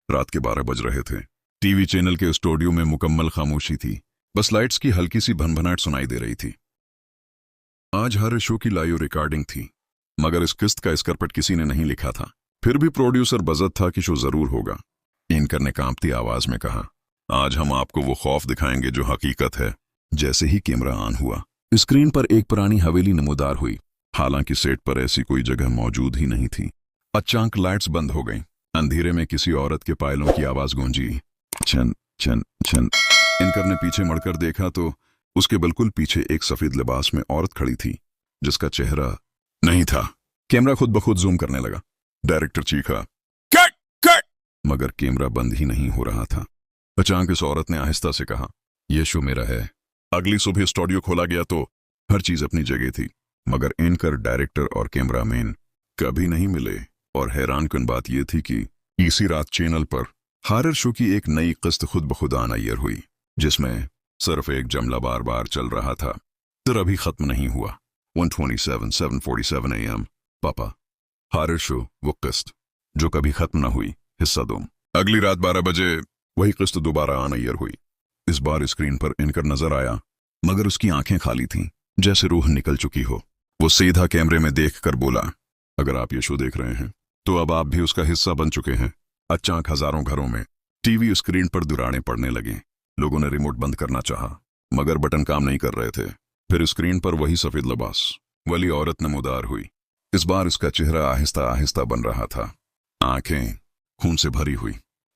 रात के 12 बज रहे थे। टीवी चैनल के स्टूडियो में मुकम्मल खामोशी थी, बस लाइट्स की हल्की सी भनभनाहट सुनाई दे रही थी। आज हर शो की लाइव रिकॉर्डिंग थी, मगर इस किस्त का स्क्रिप्ट किसी ने नहीं लिखा था। फिर भी प्रोड्यूसर बजट था कि शो जरूर होगा। एंकर ने कांपती आवाज में कहा, आज हम आपको वो खौफ दिखाएंगे जो हकीकत है। जैसे ही कैमरा ऑन हुआ, स्क्रीन पर एक पुरानी हवेली नमूदार हुई। हालांकि सेट पर ऐसी कोई जगह मौजूद ही नहीं थी। अचानक लाइट्स बंद हो गईं। अंधेरे में किसी औरत के पायलों की आवाज गूंजी, छन छन छन। एंकर ने पीछे मुड़कर देखा तो उसके बिल्कुल पीछे एक सफेद लिबास में औरत खड़ी थी, जिसका चेहरा नहीं था। कैमरा खुद ब खुद जूम करने लगा। डायरेक्टर चीखा, कट कट, मगर कैमरा बंद ही नहीं हो रहा था। अचानक इस औरत ने आहिस्ता से कहा, यह शो मेरा है। अगली सुबह स्टूडियो खोला गया तो हर चीज अपनी जगह थी, मगर एंकर, डायरेक्टर और कैमरामैन कभी नहीं मिले। और हैरानकुन बात यह थी कि इसी रात चैनल पर हॉरर शो की एक नई किस्त खुद ब खुद आना हुई, जिसमें सिर्फ एक जमला बार बार चल रहा था। फिर अभी खत्म नहीं हुआ। 127 AM। पापा, हॉरर शो वो किस्त जो कभी खत्म न हुई, हिस्सा 2। अगली रात 12 बजे वही किस्त दोबारा आना हुई। इस बार स्क्रीन पर एंकर नजर आया, मगर उसकी आंखें खाली थीं, जैसे रूह निकल चुकी हो। वो सीधा कैमरे में देखकर बोला, अगर आप ये शो देख रहे हैं तो अब आप भी उसका हिस्सा बन चुके हैं। अचानक हजारों घरों में टीवी स्क्रीन पर दुराड़े पड़ने लगे। लोगों ने रिमोट बंद करना चाहा, मगर बटन काम नहीं कर रहे थे। फिर स्क्रीन पर वही सफेद लिबास वाली औरत नमूदार हुई। इस बार उसका चेहरा आहिस्ता आहिस्ता बन रहा था, आंखें खून से भरी हुई।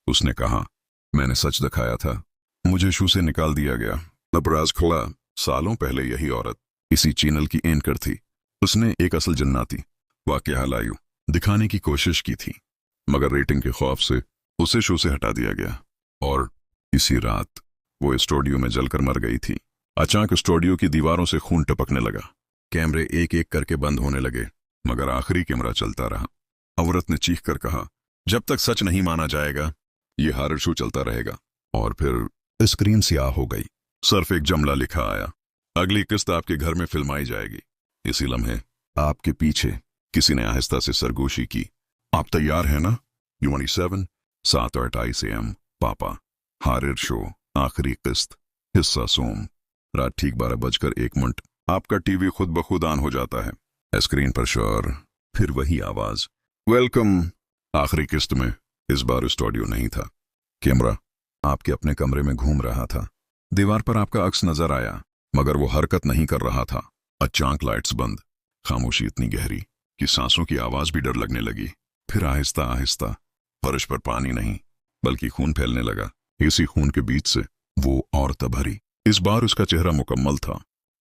उसने कहा, मैंने सच दिखाया था, मुझे शो से निकाल दिया गया। अब राज खुला। सालों पहले यही औरत इसी चैनल की एंकर थी। उसने एक असल जन्नती वाकया लायू दिखाने की कोशिश की थी, मगर रेटिंग के खौफ से उसे शो से हटा दिया गया। और इसी रात वो स्टूडियो में जलकर मर गई थी। अचानक स्टूडियो की दीवारों से खून टपकने लगा। कैमरे एक एक करके बंद होने लगे, मगर आखिरी कैमरा चलता रहा। औरत ने चीख कर कहा, जब तक सच नहीं माना जाएगा ये हॉरर शो चलता रहेगा। और फिर स्क्रीन स्याह हो गई। सिर्फ एक जमला लिखा आया, अगली किस्त आपके घर में फिल्माई जाएगी। इसी लम्हे आपके पीछे किसी ने आहिस्ता से सरगोशी की, आप तैयार हैं ना? 27 7:28 AM। पापा, हॉरर शो आखिरी किस्त, हिस्सा सोम। रात ठीक 12:01। आपका टीवी खुद ब खुद ऑन हो जाता है। स्क्रीन पर शोर, फिर वही आवाज, वेलकम। आखिरी किस्त में इस बार स्टूडियो नहीं था। कैमरा आपके अपने कमरे में घूम रहा था। दीवार पर आपका अक्स नजर आया, मगर वो हरकत नहीं कर रहा था। अचानक लाइट्स बंद, खामोशी इतनी गहरी कि सांसों की आवाज भी डर लगने लगी। फिर आहिस्ता आहिस्ता फर्श पर पानी नहीं बल्कि खून फैलने लगा। इसी खून के बीच से वो औरत भरी। इस बार उसका चेहरा मुकम्मल था,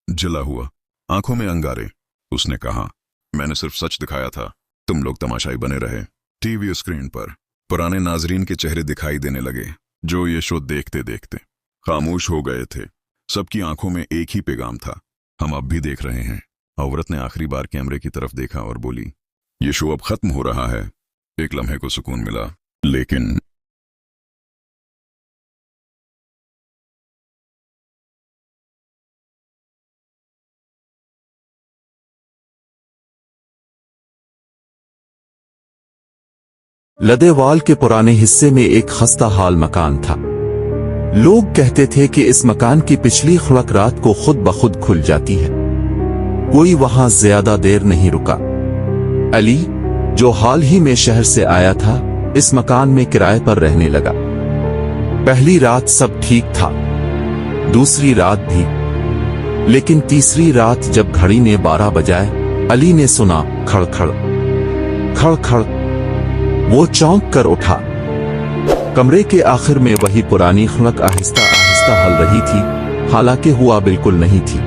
जला हुआ, आंखों में अंगारे। उसने कहा, मैंने सिर्फ सच दिखाया था, तुम लोग तमाशाई बने रहे। टीवी स्क्रीन पर पुराने नाजरीन के चेहरे दिखाई देने लगे, जो ये शो देखते देखते खामोश हो गए थे। सबकी आंखों में एक ही पैगाम था, हम अब भी देख रहे हैं। औरत ने आखिरी बार कैमरे की तरफ देखा और बोली, ये शो अब खत्म हो रहा है। एक लम्हे को सुकून मिला, लेकिन लदेवाल के पुराने हिस्से में एक खस्ता हाल मकान था। लोग कहते थे कि इस मकान की पिछली खुराक रात को खुद ब खुद खुल जाती है। कोई वहां ज्यादा देर नहीं रुका। अली, जो हाल ही में शहर से आया था, इस मकान में किराए पर रहने लगा। पहली रात सब ठीक था, दूसरी रात भी, लेकिन तीसरी रात जब घड़ी ने 12 बजाए, अली ने सुना खड़खड़ खड़खड़। वो चौंक कर उठा। कमरे के आखिर में वही पुरानी खुनक आहिस्ता आहिस्ता हल रही थी, हालांकि हुआ बिल्कुल नहीं थी।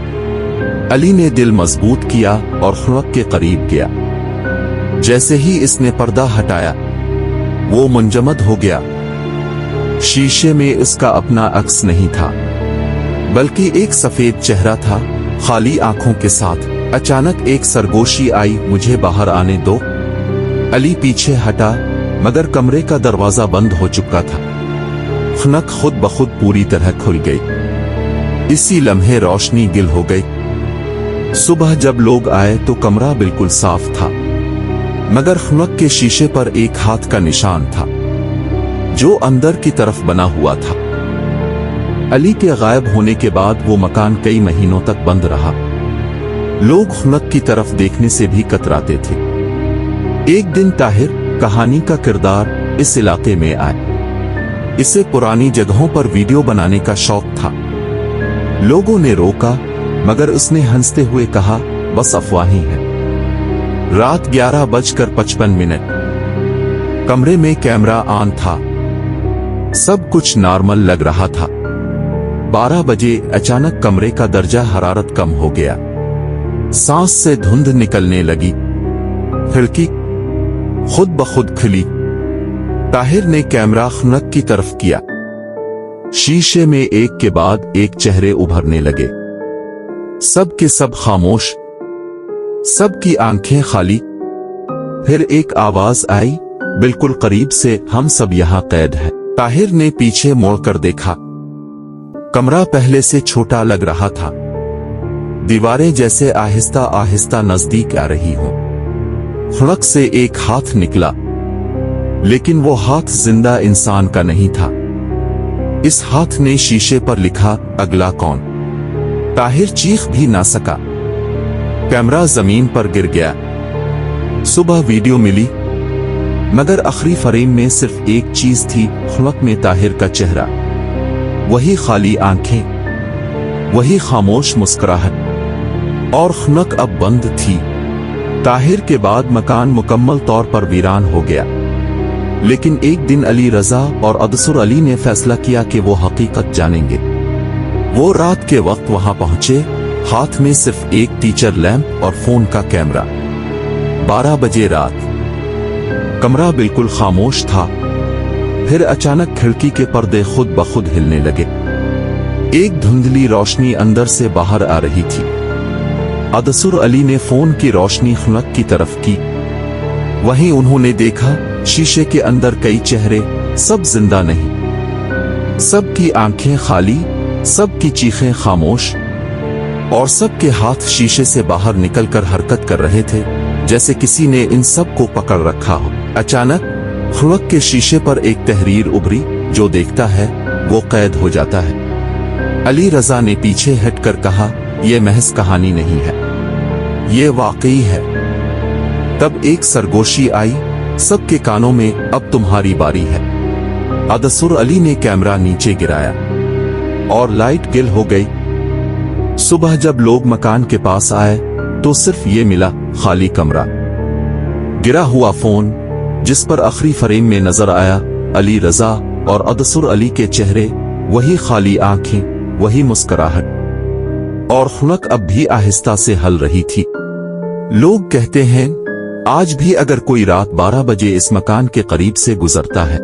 अली ने दिल मजबूत किया और खुनक के करीब गया। जैसे ही इसने पर्दा हटाया, वो मुंजमद हो गया। शीशे में उसका अपना अक्स नहीं था, बल्कि एक सफेद चेहरा था, खाली आंखों के साथ। अचानक एक सरगोशी आई, मुझे बाहर आने दो। अली पीछे हटा, मगर कमरे का दरवाजा बंद हो चुका था। खुनक खुद ब खुद पूरी तरह खुल गई। इसी लम्हे रोशनी गिल हो गई। सुबह जब लोग आए तो कमरा बिल्कुल साफ था, मगर खुनक के शीशे पर एक हाथ का निशान था, जो अंदर की तरफ बना हुआ था। अली के गायब होने के बाद वो मकान कई महीनों तक बंद रहा। लोग खुनक की तरफ देखने से भी कतराते थे। एक दिन ताहिर, कहानी का किरदार, इस इलाके में आए। इसे पुरानी जगहों पर वीडियो बनाने का शौक था। लोगों ने रोका, मगर उसने हंसते हुए कहा, बस अफवाही है। रात 11:55। कमरे में कैमरा ऑन था। सब कुछ नॉर्मल लग रहा था। 12 बजे अचानक कमरे का दर्जा हरारत कम हो गया। सांस से धुंध निकलने लगी। खिड़की खुद ब खुद खुली। ताहिर ने कैमरा खुनक की तरफ किया। शीशे में एक के बाद एक चेहरे उभरने लगे। सब के सब खामोश, सबकी आंखें खाली। फिर एक आवाज आई, बिल्कुल करीब से, हम सब यहां कैद हैं। ताहिर ने पीछे मोड़कर देखा। कमरा पहले से छोटा लग रहा था। दीवारें जैसे आहिस्ता आहिस्ता नजदीक आ रही हों। खुनक से एक हाथ निकला, लेकिन वो हाथ जिंदा इंसान का नहीं था। इस हाथ ने शीशे पर लिखा, अगला कौन। ताहिर चीख भी ना सका। कैमरा जमीन पर गिर गया। सुबह वीडियो मिली, मगर आखिरी फ्रेम में सिर्फ एक चीज थी, खुनक में ताहिर का चेहरा। वही खाली आंखें, वही खामोश मुस्कुराहट। और खुनक अब बंद थी। ताहिर के बाद मकान मुकम्मल तौर पर वीरान हो गया। लेकिन एक दिन अली रजा और अदसुर अली ने फैसला किया कि वो हकीकत जानेंगे। वो रात के वक्त वहां पहुंचे, हाथ में सिर्फ एक टीचर लैंप और फोन का कैमरा। 12 बजे रात। कमरा बिल्कुल खामोश था। फिर अचानक खिड़की के पर्दे खुद ब खुद हिलने लगे। एक धुंधली रोशनी अंदर से बाहर आ रही थी। अदसुर अली ने फोन की रोशनी खुनक की तरफ की। वहीं उन्होंने देखा, शीशे के अंदर कई चेहरे, सब जिंदा नहीं। सबकी आंखें खाली, सबकी चीखें खामोश, और सबके हाथ शीशे से बाहर निकलकर हरकत कर रहे थे, जैसे किसी ने इन सब को पकड़ रखा हो। अचानक खुनक के शीशे पर एक तहरीर उभरी, जो देखता है वो कैद हो जाता है। अली रजा ने पीछे हटकर कहा, यह महज कहानी नहीं है, ये वाकई है। तब एक सरगोशी आई, सबके कानों में, अब तुम्हारी बारी है। अदसुर अली ने कैमरा नीचे गिराया और लाइट गिल हो गई। सुबह जब लोग मकान के पास आए तो सिर्फ ये मिला, खाली कमरा, गिरा हुआ फोन, जिस पर आखिरी फ्रेम में नजर आया अली रजा और अदसुर अली के चेहरे, वही खाली आंखें, वही मुस्कुराहट। और खुनक अब भी आहिस्ता से हल रही थी। लोग कहते हैं, आज भी अगर कोई रात 12 बजे इस मकान के करीब से गुजरता है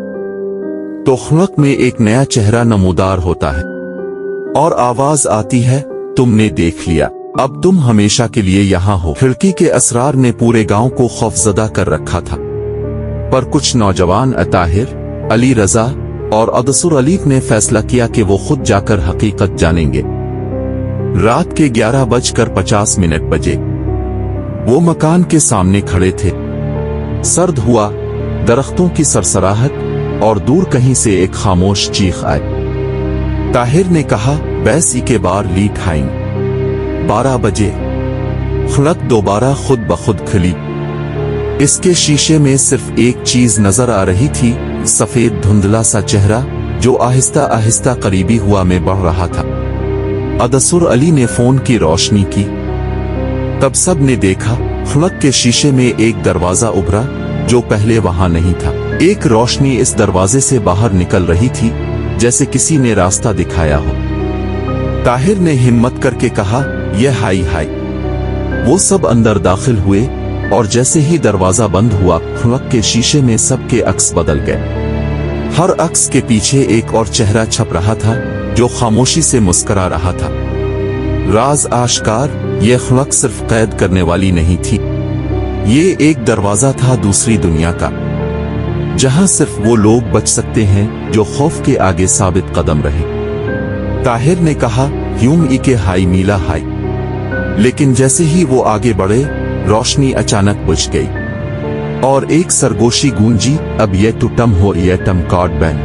तो खुनक में एक नया चेहरा नमूदार होता है और आवाज आती है, तुमने देख लिया, अब तुम हमेशा के लिए यहां हो। खिड़की के असरार ने पूरे गांव को खौफजदा कर रखा था। पर कुछ नौजवान ताहिर, अली रजा और अदसुर अली ने फैसला किया कि वो खुद जाकर हकीकत जानेंगे। रात के 11:50 बजे वो मकान के सामने खड़े थे। सर्द हुआ, दरख्तों की सरसराहट और दूर कहीं से एक खामोश चीख आई। ताहिर ने कहा, बैसी के बार ली ठाइन। 12 बजे खुनक दोबारा खुद ब खुद खुली। इसके शीशे में सिर्फ एक चीज नजर आ रही थी, सफेद धुंधला सा चेहरा, जो आहिस्ता आहिस्ता करीबी हुआ में बढ़ रहा था। अदसुर अली ने फोन की रोशनी की। तब सब ने देखा, खुनक के शीशे में एक दरवाजा उभरा, जो पहले वहां नहीं था। एक रोशनी इस दरवाजे से बाहर निकल रही थी, जैसे किसी ने रास्ता दिखाया हो। ताहिर ने हिम्मत करके कहा, यह हाय हाय। वो सब अंदर दाखिल हुए और जैसे ही दरवाजा बंद हुआ, खुनक के शीशे में सबके अक्स बदल गए। हर अक्स के पीछे एक और चेहरा छप रहा था, जो खामोशी से मुस्कुरा रहा था। राज आश्कार, यह खुनक सिर्फ कैद करने वाली नहीं थी, ये एक दरवाजा था दूसरी दुनिया का, जहां सिर्फ वो लोग बच सकते हैं जो खौफ के आगे साबित कदम रहे। ताहिर ने कहा, ह्यूम ई के हाई मीला हाई। लेकिन जैसे ही वो आगे बढ़े, रोशनी अचानक बुझ गई और एक सरगोशी गूंजी, अब ये टुटम हो ये टम कॉड बैन।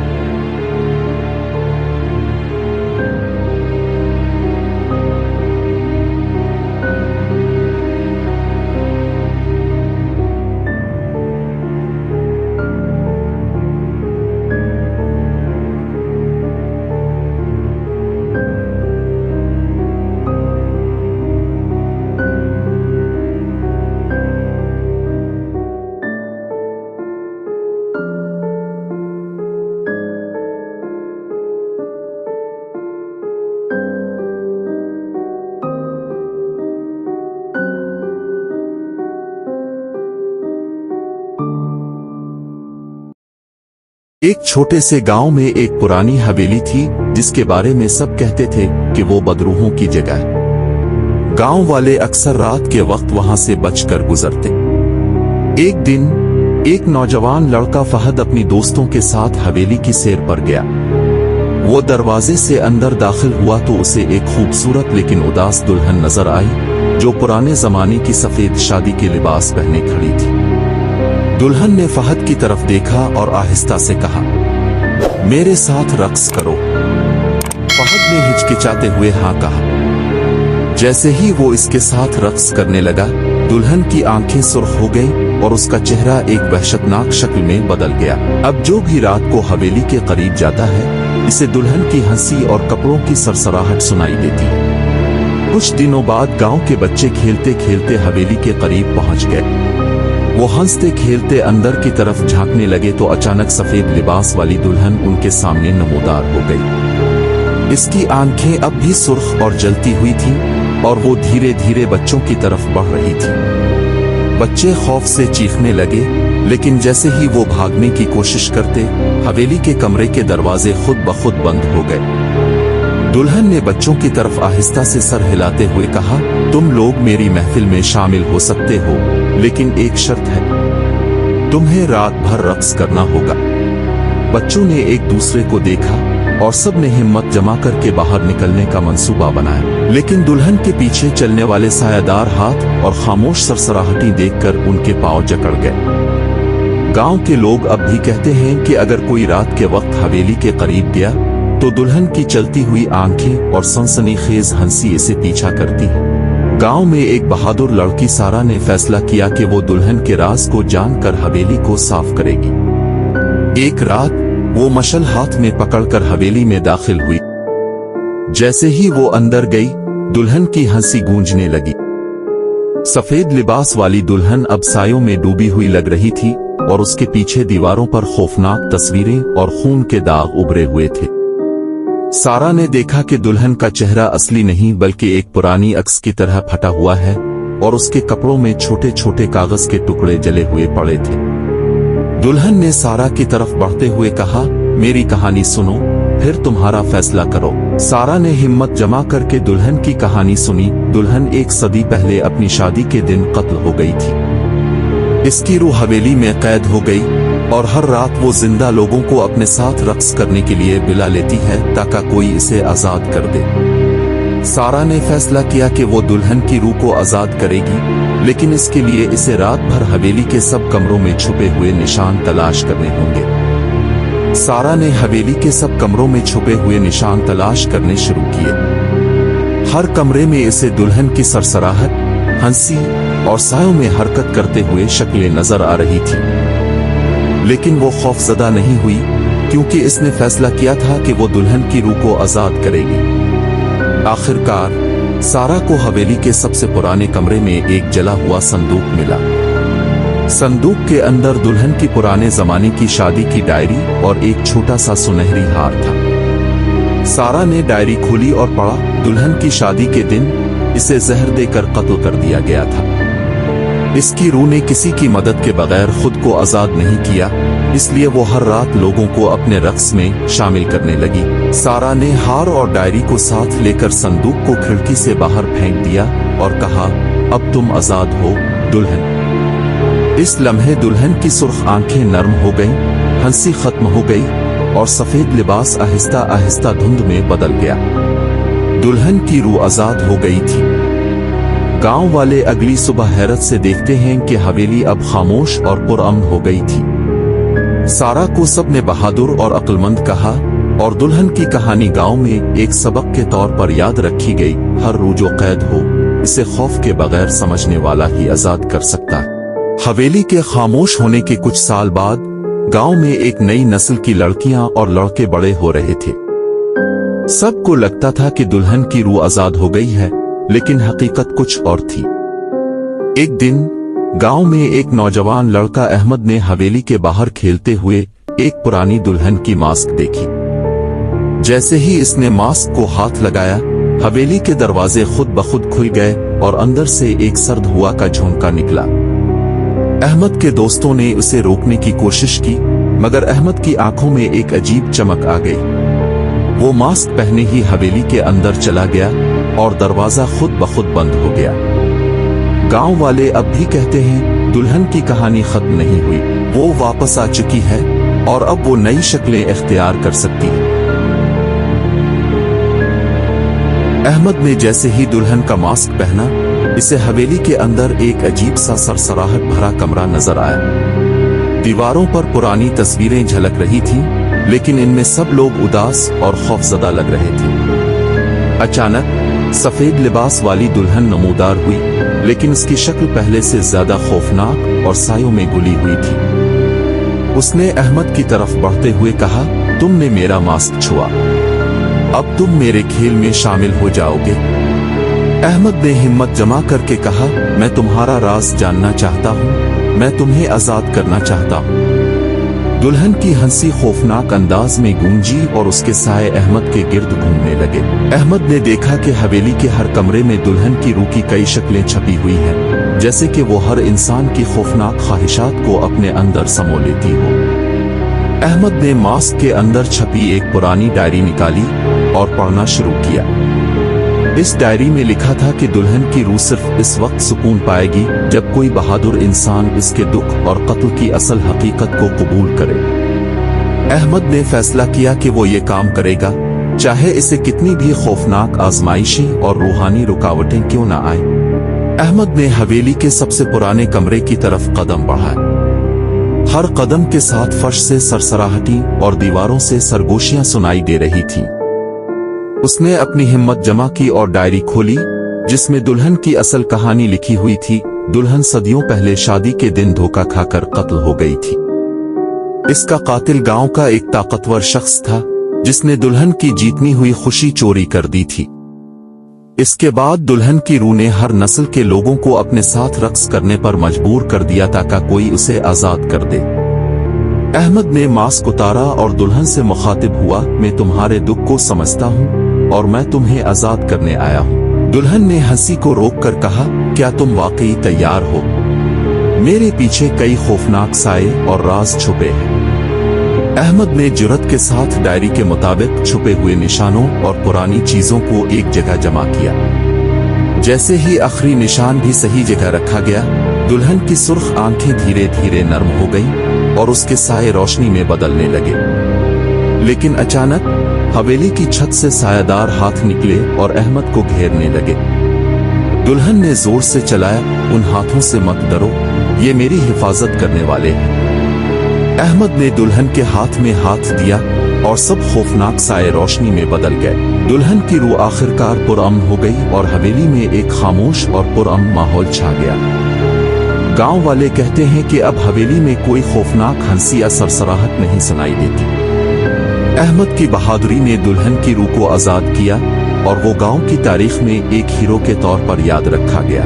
एक छोटे से गांव में एक पुरानी हवेली थी जिसके बारे में सब कहते थे कि वो बदरूहों की जगह है। गांव वाले अक्सर रात के वक्त वहां से बचकर गुजरते। एक दिन एक नौजवान लड़का फहद अपनी दोस्तों के साथ हवेली की सैर पर गया। वो दरवाजे से अंदर दाखिल हुआ तो उसे एक खूबसूरत लेकिन उदास दुल्हन नजर आई जो पुराने जमाने की सफेद शादी के लिबास पहने खड़ी थी। दुल्हन ने फहद की तरफ देखा और आहिस्ता से कहा, मेरे साथ रक्स करो। फहद ने हिचकिचाते हुए हाँ कहा। जैसे ही वो इसके साथ रक्स करने लगा, दुल्हन की आंखें सुर्ख हो गईं और उसका चेहरा एक वहशतनाक शक्ल में बदल गया। अब जो भी रात को हवेली के करीब जाता है, इसे दुल्हन की हंसी और कपड़ों की सरसराहट सुनाई देती है। कुछ दिनों बाद गांव के बच्चे खेलते खेलते हवेली के करीब पहुंच गए। वो हंसते खेलते अंदर की तरफ झांकने लगे तो अचानक सफेद लिबास वाली दुल्हन उनके सामने नमूदार हो गई। इसकी आंखें अब भी सुर्ख और जलती हुई थीं और वो धीरे धीरे बच्चों की तरफ बढ़ रही थी। बच्चे खौफ से चीखने लगे, लेकिन जैसे ही वो भागने की कोशिश करते, हवेली के कमरे के दरवाजे खुद ब खुद बंद हो गए। दुल्हन ने बच्चों की तरफ आहिस्ता से सर हिलाते हुए कहा, तुम लोग मेरी महफिल में शामिल हो सकते हो, लेकिन एक शर्त है, तुम्हें रात भर रक्स करना होगा। बच्चों ने एक दूसरे को देखा और सब ने हिम्मत जमा करके बाहर निकलने का मंसूबा बनाया, लेकिन दुल्हन के पीछे चलने वाले सायादार हाथ और खामोश सरसराहटी देखकर उनके पांव जकड़ गए। गांव के लोग अब भी कहते हैं कि अगर कोई रात के वक्त हवेली के करीब गया तो दुल्हन की चलती हुई आंखें और सनसनीखेज हंसी इसे पीछा करती है। गांव में एक बहादुर लड़की सारा ने फैसला किया कि वो दुल्हन के राज को जानकर हवेली को साफ करेगी। एक रात वो मशल हाथ में पकड़कर हवेली में दाखिल हुई। जैसे ही वो अंदर गई, दुल्हन की हंसी गूंजने लगी। सफेद लिबास वाली दुल्हन अब सायों में डूबी हुई लग रही थी और उसके पीछे दीवारों पर खौफनाक तस्वीरें और खून के दाग उभरे हुए थे। सारा ने देखा कि दुल्हन का चेहरा असली नहीं बल्कि एक पुरानी अक्स की तरह फटा हुआ है और उसके कपड़ों में छोटे छोटे कागज के टुकड़े जले हुए पड़े थे। दुल्हन ने सारा की तरफ बढ़ते हुए कहा, मेरी कहानी सुनो, फिर तुम्हारा फैसला करो। सारा ने हिम्मत जमा करके दुल्हन की कहानी सुनी। दुल्हन एक सदी पहले अपनी शादी के दिन कत्ल हो गई थी। इसकी रूह हवेली में कैद हो गई और हर रात वो जिंदा लोगों को अपने साथ रक्स करने के लिए बुला लेती है ताकि कोई इसे आजाद कर दे। सारा ने फैसला किया कि वो दुल्हन की रूह को आजाद करेगी, लेकिन इसके लिए इसे रात भर हवेली के सब कमरों में छुपे हुए निशान तलाश करने होंगे। सारा ने हवेली के सब कमरों में छुपे हुए निशान तलाश करने शुरू किए। हर कमरे में इसे दुल्हन की सरसराहट, हंसी और सायों में हरकत करते हुए शक्लें नजर आ रही थी, लेकिन वो खौफजदा नहीं हुई क्योंकि इसने फैसला किया था कि वो दुल्हन की रूह को आजाद करेगी। आखिरकार सारा को हवेली के सबसे पुराने कमरे में एक जला हुआ संदूक मिला। संदूक के अंदर दुल्हन की पुराने जमाने की शादी की डायरी और एक छोटा सा सुनहरी हार था। सारा ने डायरी खोली और पढ़ा, दुल्हन की शादी के दिन इसे जहर देकर कत्ल कर दिया गया था। इसकी रूह ने किसी की मदद के बगैर खुद को आजाद नहीं किया, इसलिए वो हर रात लोगों को अपने रक्स में शामिल करने लगी। सारा ने हार और डायरी को साथ लेकर संदूक को खिड़की से बाहर फेंक दिया और कहा, अब तुम आजाद हो दुल्हन। इस लम्हे दुल्हन की सुर्ख आंखें नरम हो गईं, हंसी खत्म हो गई और सफेद लिबास आहिस्ता आहिस्ता धुंध में बदल गया। दुल्हन की रूह आजाद हो गई थी। गांव वाले अगली सुबह हैरत से देखते हैं कि हवेली अब खामोश और पुरअमन हो गई थी। सारा को सबने बहादुर और अक्लमंद कहा और दुल्हन की कहानी गांव में एक सबक के तौर पर याद रखी गई। हर रूह जो कैद हो, इसे खौफ के बगैर समझने वाला ही आजाद कर सकता है। हवेली के खामोश होने के कुछ साल बाद गांव में एक नई नस्ल की लड़कियां और लड़के बड़े हो रहे थे। सबको लगता था कि दुल्हन की रूह आजाद हो गई है, लेकिन हकीकत कुछ और थी। एक दिन गांव में एक नौजवान लड़का अहमद ने हवेली के बाहर खेलते हुए एक पुरानी दुल्हन की मास्क देखी। जैसे ही इसने मास्क को हाथ लगाया, हवेली के दरवाजे खुद ब खुद खुल गए और अंदर से एक सर्द हुआ का झोंका निकला। अहमद के दोस्तों ने उसे रोकने की कोशिश की, मगर अहमद की आंखों में एक अजीब चमक आ गई। वो मास्क पहने ही हवेली के अंदर चला गया और दरवाजा खुद ब खुद बंद हो गया। गांव वाले अब भी कहते हैं दुल्हन की कहानी खत्म नहीं हुई, वो वापस आ चुकी है और अब वो नई शक्लें इख्तियार कर सकती है। अहमद ने जैसे ही दुल्हन का मास्क पहना, इसे हवेली के अंदर एक अजीब सा सरसराहट भरा कमरा नजर आया। दीवारों पर पुरानी तस्वीरें झलक रही थीं, लेकिन इनमें सब लोग उदास और खौफजदा लग रहे थे। अचानक सफेद लिबास वाली दुल्हन नमूदार हुई, लेकिन उसकी शक्ल पहले से ज्यादा खौफनाक और सायों में घुली हुई थी। उसने अहमद की तरफ बढ़ते हुए कहा, तुमने मेरा मास्क छुआ, अब तुम मेरे खेल में शामिल हो जाओगे। अहमद ने हिम्मत जमा करके कहा, मैं तुम्हारा राज जानना चाहता हूँ, मैं तुम्हें आजाद करना चाहता हूँ। दुल्हन की हंसी खौफनाक अंदाज में गूंजी और उसके साए अहमद के गिर्द घूमने लगे। अहमद ने देखा कि हवेली के हर कमरे में दुल्हन की रूह की कई शक्लें छपी हुई हैं, जैसे कि वो हर इंसान की खौफनाक ख्वाहिशात को अपने अंदर समो लेती हो। अहमद ने मास्क के अंदर छपी एक पुरानी डायरी निकाली और पढ़ना शुरू किया। इस डायरी में लिखा था कि दुल्हन की रूह सिर्फ इस वक्त सुकून पाएगी जब कोई बहादुर इंसान इसके दुख और कत्ल की असल हकीकत को कबूल करे। अहमद ने फैसला किया कि वो ये काम करेगा, चाहे इसे कितनी भी खौफनाक आजमाइशी और रूहानी रुकावटें क्यों न आए। अहमद ने हवेली के सबसे पुराने कमरे की तरफ कदम बढ़ाया। हर कदम के साथ फर्श से सरसराहटी और दीवारों से सरगोशियां सुनाई दे रही थीं। उसने अपनी हिम्मत जमा की और डायरी खोली, जिसमें दुल्हन की असल कहानी लिखी हुई थी। दुल्हन सदियों पहले शादी के दिन धोखा खाकर कत्ल हो गई थी। इसका कातिल गांव का एक ताकतवर शख्स था, जिसने दुल्हन की जीतनी हुई खुशी चोरी कर दी थी। इसके बाद दुल्हन की रूह ने हर नस्ल के लोगों को अपने साथ रक्स करने पर मजबूर कर दिया ताकि कोई उसे आजाद कर दे। अहमद ने मास्क उतारा और दुल्हन से मुखातिब हुआ, मैं तुम्हारे दुख को समझता हूँ और मैं तुम्हें आजाद करने आया हूँ। दुल्हन ने हंसी को रोककर कहा, क्या तुम वाकई तैयार हो? मेरे पीछे कई खौफनाक साए और राज छुपे हैं। अहमद ने जुर्रत के साथ डायरी के मुताबिक छुपे हुए निशानों और पुरानी चीजों को एक जगह जमा किया। जैसे ही आखिरी निशान भी सही जगह रखा गया, दुल्हन की सुर्ख आंखें धीरे धीरे नरम हो गईं और उसके साए रोशनी में बदलने लगे। लेकिन अचानक हवेली की छत से सायादार हाथ निकले और अहमद को घेरने लगे। दुल्हन ने जोर से चलाया, उन हाथों से मत डरो, ये मेरी हिफाजत करने वाले हैं। अहमद ने दुल्हन के हाथ में हाथ दिया और सब खौफनाक साए रोशनी में बदल गए। दुल्हन की रूह आखिरकार पुरअमन हो गई और हवेली में एक खामोश और पुरअमन माहौल छा गया। गांव वाले कहते हैं कि अब हवेली में कोई खौफनाक हंसी या सरसराहट नहीं सुनाई देती। अहमद की बहादुरी ने दुल्हन की रूह को आजाद किया और वो गांव की तारीख में एक हीरो के तौर पर याद रखा गया।